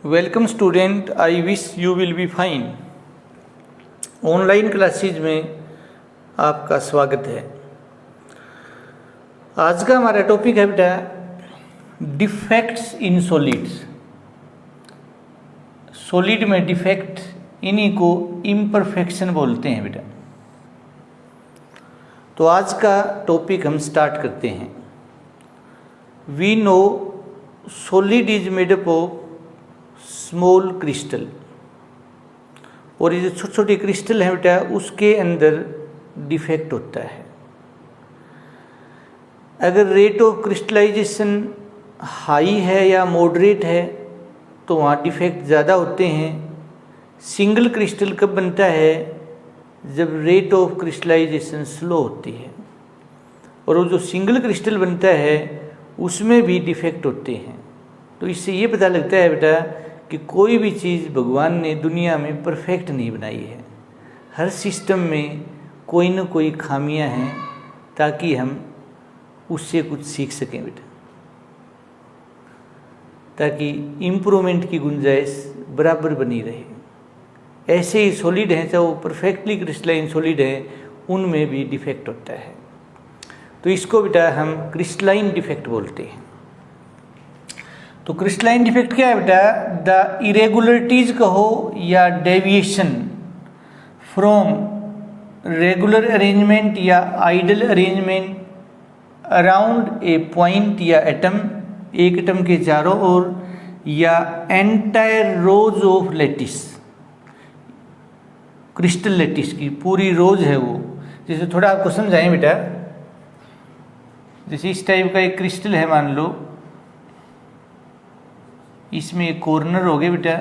Welcome student, I wish you will be fine. Online classes में आपका स्वागत है। आज का हमारा टॉपिक है बेटा डिफेक्ट्स इन सॉलिड्स। सॉलिड में डिफेक्ट, इन्हीं को इम्परफेक्शन बोलते हैं बेटा। तो आज का टॉपिक हम स्टार्ट करते हैं। We know solid is made up of small crystal, और ये जो छोटे छोटे क्रिस्टल हैं बेटा उसके अंदर डिफेक्ट होता है। अगर रेट ऑफ क्रिस्टलाइजेशन हाई है या मॉडरेट है तो वहाँ डिफेक्ट ज़्यादा होते हैं। सिंगल क्रिस्टल कब बनता है? जब रेट ऑफ क्रिस्टलाइजेशन स्लो होती है। और वो जो सिंगल क्रिस्टल बनता है उसमें भी डिफेक्ट होते हैं। तो इससे ये पता लगता है बेटा कि कोई भी चीज़ भगवान ने दुनिया में परफेक्ट नहीं बनाई है। हर सिस्टम में कोई न कोई खामियां हैं, ताकि हम उससे कुछ सीख सकें बेटा, ताकि इम्प्रूवमेंट की गुंजाइश बराबर बनी रहे। ऐसे ही सॉलिड हैं, चाहे वो परफेक्टली क्रिस्टलाइन सॉलिड है, उनमें भी डिफेक्ट होता है। तो इसको बेटा हम क्रिस्टलाइन डिफेक्ट बोलते हैं। तो क्रिस्टलाइन डिफेक्ट क्या है बेटा? द इरेगुलरिटीज कहो या डेविएशन फ्रॉम रेगुलर अरेंजमेंट या ideal arrangement around a point या एटम, एक एटम के चारों ओर, या entire rows of lattice, crystal lattice की पूरी रोज है वो। जैसे थोड़ा आपको समझाएं बेटा, जैसे इस टाइप का एक क्रिस्टल है, मान लो इसमें एक कॉर्नर हो गया बेटा।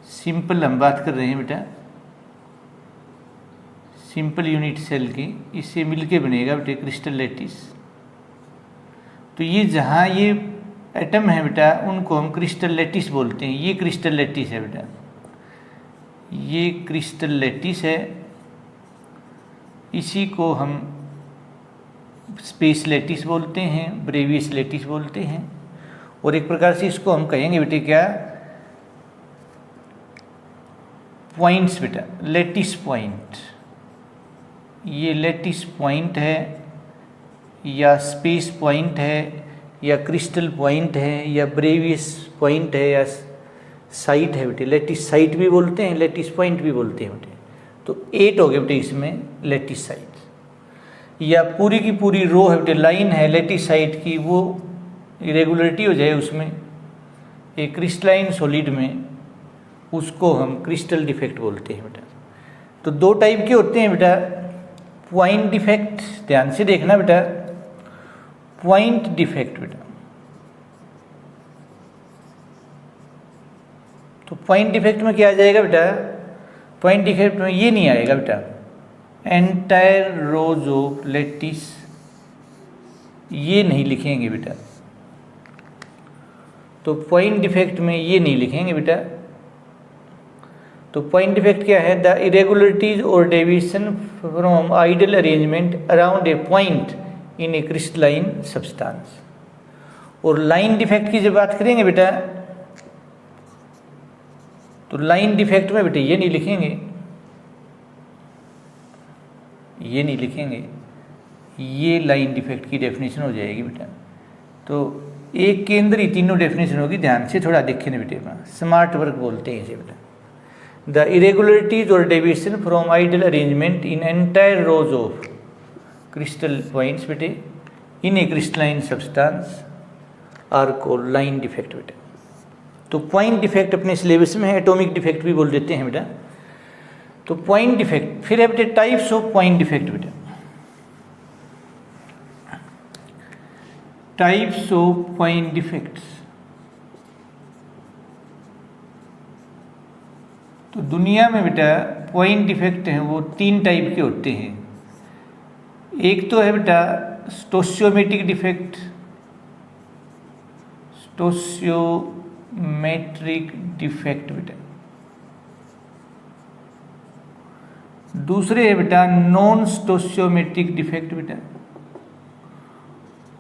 सिंपल हम बात कर रहे हैं बेटा, सिंपल यूनिट सेल की, इससे मिलके बनेगा बेटा क्रिस्टल लेटिस। तो ये जहाँ ये एटम है बेटा उनको हम क्रिस्टल लेटिस बोलते हैं। ये क्रिस्टल लेटिस है बेटा, ये क्रिस्टल लेटिस है। इसी को हम स्पेस लेटिस बोलते हैं, ब्रेवियस लेटिस बोलते हैं। और एक प्रकार से इसको हम कहेंगे बेटे क्या? पॉइंट्स बेटा, लेटिस पॉइंट। ये लेटिस पॉइंट है या स्पेस पॉइंट है या क्रिस्टल पॉइंट है या ब्रेवियस पॉइंट है या साइट है बेटे। लेटिस साइट भी बोलते हैं, लेटिस पॉइंट भी बोलते हैं बेटे। तो 8 हो गए बेटे इसमें लेटिस साइट। या पूरी की पूरी रो है बेटे, लाइन है लेटिस साइट की, वो इरेगुलरिटी हो जाए उसमें, एक क्रिस्टलाइन सॉलिड में, उसको हम क्रिस्टल डिफेक्ट बोलते हैं बेटा। तो 2 टाइप के होते हैं बेटा। पॉइंट डिफेक्ट, ध्यान से देखना बेटा, पॉइंट डिफेक्ट बेटा। तो पॉइंट डिफेक्ट में क्या आ जाएगा बेटा? पॉइंट डिफेक्ट में ये नहीं आएगा बेटा, एंटायर रोज ऑफ लेटिस, ये नहीं लिखेंगे बेटा। तो पॉइंट डिफेक्ट में ये नहीं लिखेंगे बेटा। तो पॉइंट डिफेक्ट क्या है? द इरेगुलरिटीज और deviation from ideal arrangement around a point in a crystalline substance. और लाइन डिफेक्ट की जब बात करेंगे बेटा, तो लाइन डिफेक्ट में बेटा ये नहीं लिखेंगे, ये नहीं लिखेंगे, ये लाइन डिफेक्ट की डेफिनेशन हो जाएगी बेटा। तो एक के अंदर ही तीनों डेफिनेशन होगी, ध्यान से थोड़ा देखें बेटे। स्मार्ट वर्क बोलते हैं इसे बेटा। द इरेगुलरिटीज और deviation from ideal arrangement in entire rows of crystal points बेटे in a crystalline substance are called line defect बेटे। तो पॉइंट डिफेक्ट अपने सिलेबस में है, एटॉमिक डिफेक्ट भी बोल देते हैं बेटा। तो पॉइंट डिफेक्ट, फिर है बेटे टाइप्स ऑफ पॉइंट डिफेक्ट बेटा। Types of point defects. तो दुनिया में बेटा पॉइंट डिफेक्ट हैं वो 3 टाइप के होते हैं। एक तो है बेटा स्टोशियोमेट्रिक डिफेक्ट, स्टोशियोमेट्रिक डिफेक्ट बेटा। दूसरे है बेटा नॉन स्टोशियोमेट्रिक डिफेक्ट बेटा।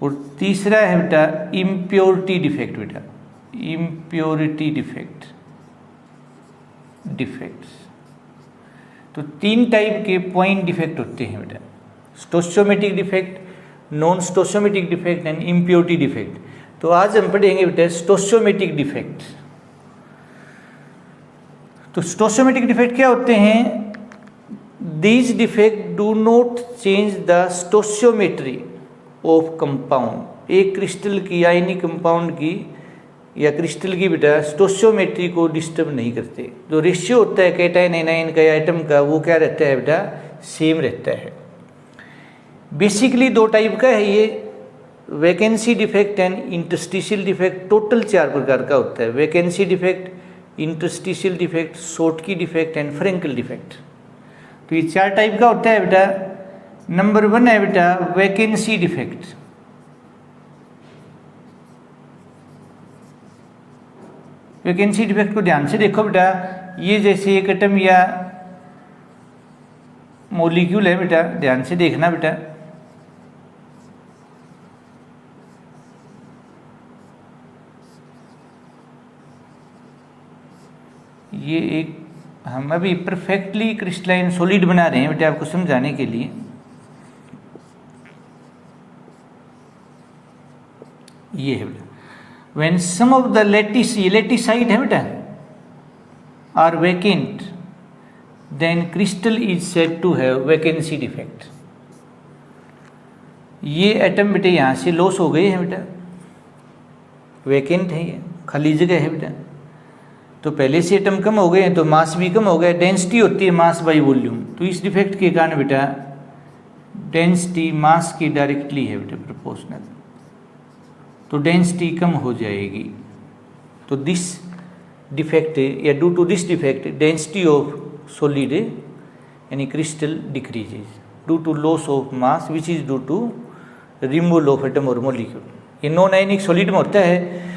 और तीसरा है बेटा इम्प्योरिटी डिफेक्ट बेटा। Impurity defects. तो 3 टाइप के पॉइंट डिफेक्ट होते हैं बेटा, stoichiometric defect, non stoichiometric defect and impurity defect. तो आज हम पढ़ेंगे बेटा स्टोशियोमेट्रिक डिफेक्ट। तो स्टोशियोमेट्रिक डिफेक्ट क्या होते हैं? These defect do not change the stoichiometry of compound. एक क्रिस्टल की आयनिक कंपाउंड की या क्रिस्टल की बेटा स्टोशियोमेट्री को डिस्टर्ब नहीं करते। जो रेशियो होता है कैटायन एनायन का या एटम का, वो क्या रहता है बेटा? सेम रहता है। बेसिकली 2 टाइप का है ये, vacancy defect and interstitial defect. Total 4 प्रकार का होता है, vacancy defect, interstitial defect, Schottky defect and Frenkel defect. तो ये 4 टाइप का होता है बेटा। नंबर 1 है बेटा वैकेंसी डिफेक्ट। वैकेंसी डिफेक्ट को ध्यान से देखो बेटा, ये जैसे एक एटम या मॉलिक्यूल है बेटा, ध्यान से देखना बेटा। ये एक हम अभी परफेक्टली क्रिस्टलाइन सॉलिड बना रहे हैं बेटा आपको समझाने के लिए। ये है बेटा, when some of the latisaite है बेटा are vacant, then crystal is said to have vacancy defect। ये एटम बेटे यहाँ से लॉस हो गए हैं बेटा, वैकेंट है, ये खाली जगह है बेटा। तो पहले से एटम कम हो गए हैं तो मास भी कम हो गया, डेंसिटी होती है मास बाई वॉल्यूम। तो इस डिफेक्ट के कारण बेटा डेंसिटी मास की डायरेक्टली है बेटा प्रोपोर्शनल, तो डेंसिटी कम हो जाएगी। तो दिस डिफेक्ट या due to this defect density of solid यानी crystal decreases due to loss of mass which is due to removal of atom और मॉलिक्यूल। ये नॉन आयनिक सॉलिड में होता है।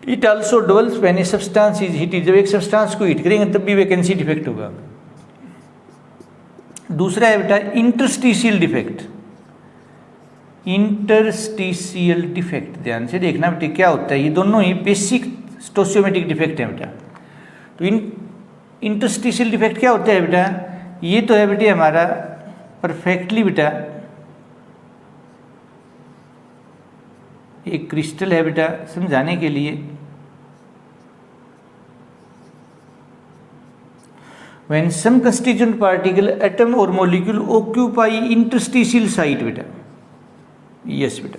It also doubles when a substance is heated. जब एक substance को heat करेंगे तब भी वैकेंसी डिफेक्ट होगा। दूसरा है बेटा इंटरस्टिशियल डिफेक्ट। इंटरस्टिशियल डिफेक्ट ध्यान से देखना बेटे क्या होता है। ये दोनों ही बेसिक स्टोशियोमेट्रिक डिफेक्ट है बेटा। तो इंटरस्टिशियल डिफेक्ट क्या होता है बेटा? ये तो है बेटे हमारा परफेक्टली बेटा एक क्रिस्टल है बेटा, समझाने के लिए। When some constituent particle, atom or molecule occupy interstitial site बेटा, यस बेटा।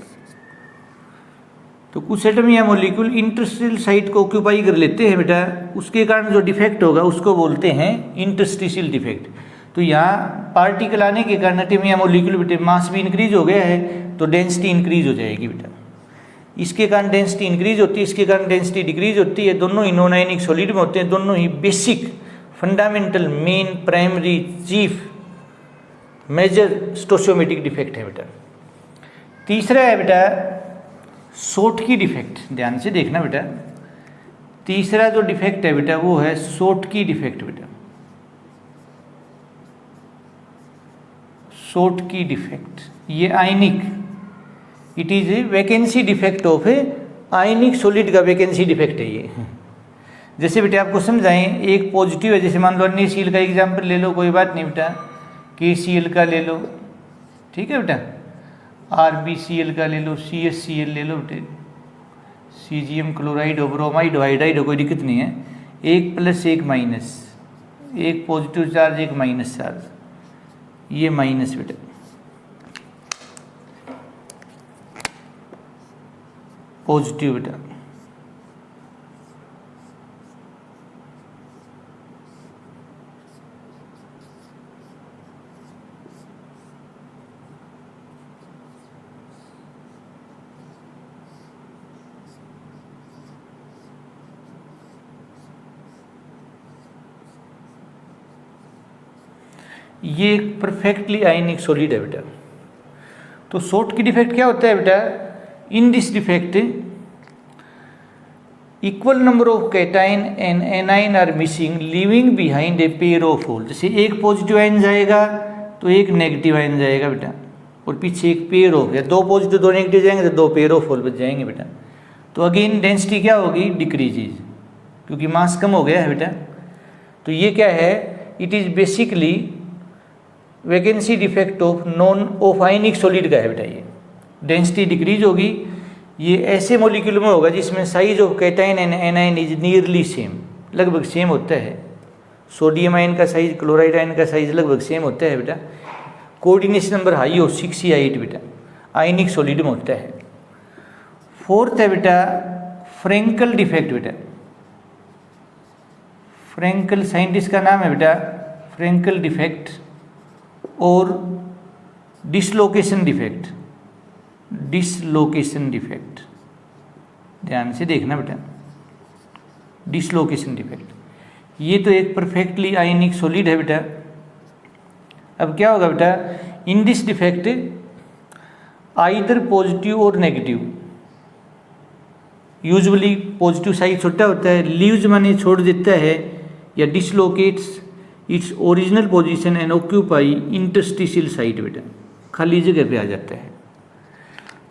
तो कुछ एटम या मॉलिक्यूल इंटरस्टिशियल साइट को ऑक्यूपाई कर लेते हैं बेटा, उसके कारण जो डिफेक्ट होगा उसको बोलते हैं इंटरस्टिशियल डिफेक्ट। तो यहाँ पार्टिकल आने के कारण एटम या मॉलिक्यूल बेटे मास भी इंक्रीज हो गया है तो डेंसिटी इंक्रीज हो जाएगी बेटा। इसके कारण डेंसिटी इंक्रीज होती है, इसके कारण डेंसिटी डिक्रीज होती है। दोनों ही नॉन आयनिक सॉलिड में होते हैं। दोनों ही basic fundamental main primary chief major stoichiometric defect है बेटा। तीसरा है बेटा शॉर्टकी डिफेक्ट। ध्यान से देखना बेटा, तीसरा जो डिफेक्ट है बेटा वो है शॉर्टकी डिफेक्ट बेटा। शॉर्टकी डिफेक्ट ये ionic, it is a vacancy defect of a ionic solid का वैकेंसी डिफेक्ट है ये। जैसे बेटा आपको समझाएं, एक पॉजिटिव है, जैसे मान लो NaCl का एग्जाम्पल ले लो, कोई बात नहीं बेटा, KCl का ले लो, ठीक है बेटा, RbCl का ले लो, CHCl ले लो बेटे, सीजियम क्लोराइड हो, ब्रोमाइड हो, हाइड्राइड हो, कोई दिक्कत नहीं है। 1 + 1 माइनस, एक पॉजिटिव चार्ज एक माइनस चार्ज, ये माइनस बेटा। पॉजिटिव बेटा, ये एक परफेक्टली आयनिक सॉलिड है बेटा। तो शॉर्टकी डिफेक्ट क्या होता है बेटा? In this defect equal number of cation and anion are missing leaving behind a pair of hole. जैसे एक पॉजिटिव आयन जाएगा तो एक नेगेटिव आयन जाएगा बेटा, और पीछे एक पेयर ऑफ, या 2 पॉजिटिव 2 नेगेटिव जाएंगे तो 2 पेयर ऑफ होल बच जाएंगे बेटा। तो अगेन डेंसिटी क्या होगी, डिक्रीजेज, क्योंकि मास कम हो गया है बेटा। तो ये क्या है, it is basically vacancy defect of ionic solid का है बेटा। ये डेंसिटी डिक्रीज होगी, ये ऐसे मॉलिक्यूल में होगा जिसमें size of cation and A9 is nearly same, लगभग सेम होता है। सोडियम आयन का साइज, क्लोराइड आयन का साइज लगभग सेम होता है बेटा। कोऑर्डिनेशन नंबर हाई हो 6 या 8 बेटा, आयनिक सॉलिड में होता है। फोर्थ है बेटा फ्रेंकल डिफेक्ट बेटा। फ्रेंकल साइंटिस्ट का नाम है बेटा, फ्रेंकल डिफेक्ट और डिसलोकेशन डिफेक्ट। डिसलोकेशन डिफेक्ट, ध्यान से देखना बेटा, डिसलोकेशन डिफेक्ट। ये तो एक परफेक्टली आयनिक सॉलिड है बेटा। अब क्या होगा बेटा, in this defect either positive और नेगेटिव, यूजुअली पॉजिटिव साइड छोटा होता है, लीव्स माने छोड़ देता है, या dislocates its original position and occupy interstitial site बेटा, खाली जगह पे आ जाता है।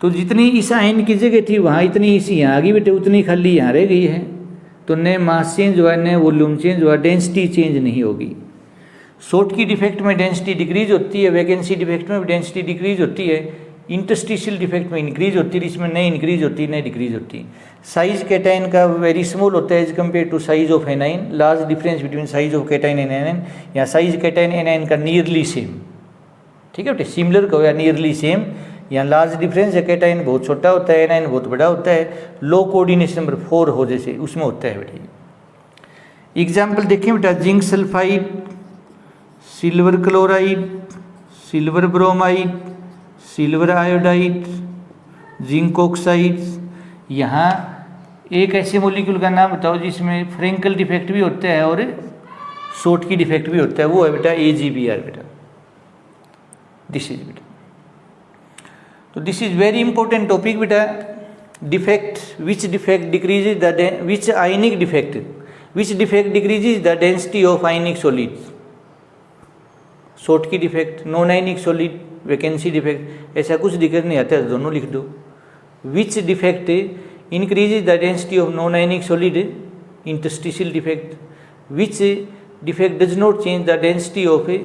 तो जितनी इस आयन की जगह थी वहाँ इतनी इसी यहाँ आ गई बेटे, उतनी खाली यहाँ रह गई है। तो न मास चेंज हुआ, न वॉल्यूम चेंज हुआ, डेंसिटी चेंज नहीं होगी। शॉर्ट की डिफेक्ट में डेंसिटी डिक्रीज होती है, वैकेंसी डिफेक्ट में भी डेंसिटी डिक्रीज होती है, इंटरस्टिशियल डिफेक्ट में इंक्रीज होती है, इसमें न इंक्रीज होती न डिक्रीज होती। साइज कैटाइन का वेरी स्मॉल होता है as compare to size of anion, large difference between size of cation and anion, या साइज कैटाइन एनाइन का नियरली सेम, ठीक है बेटे, सिमिलर कहो या नियरली सेम। यहाँ लार्ज डिफरेंस है, कैटाइन बहुत छोटा होता है, एनाइन बहुत बड़ा होता है। लो कोऑर्डिनेशन नंबर 4 हो जैसे उसमें होता है बेटा। एग्जाम्पल देखें बेटा, zinc sulphide, silver chloride, silver bromide, silver iodide, zinc oxide. यहाँ एक ऐसे मॉलिक्यूल का नाम बताओ जिसमें फ्रेंकल डिफेक्ट भी होता है और शॉर्ट की डिफेक्ट भी होता है, वो है बेटा AgBr बेटा। दिस इज बेटा, तो this is very important topic बेटा। Defect, which defect decreases the, which ionic defect, which defect decreases the density of ionic solids. Schottky defect, non ionic solid, vacancy defect, ऐसा कुछ दिक्कत नहीं आता है, दोनों लिख दो। Which defect increases the density of non ionic solid, interstitial defect. Which defect does not change the density of a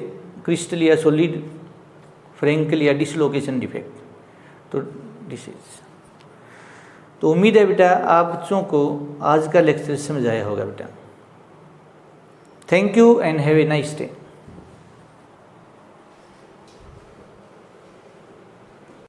crystal या सॉलिड, फ्रेंकल या डिसलोकेशन डिफेक्ट। तो दिस इज, तो उम्मीद है बेटा आप बच्चों को आज का लेक्चर समझ आया होगा बेटा। Thank you and have a nice day.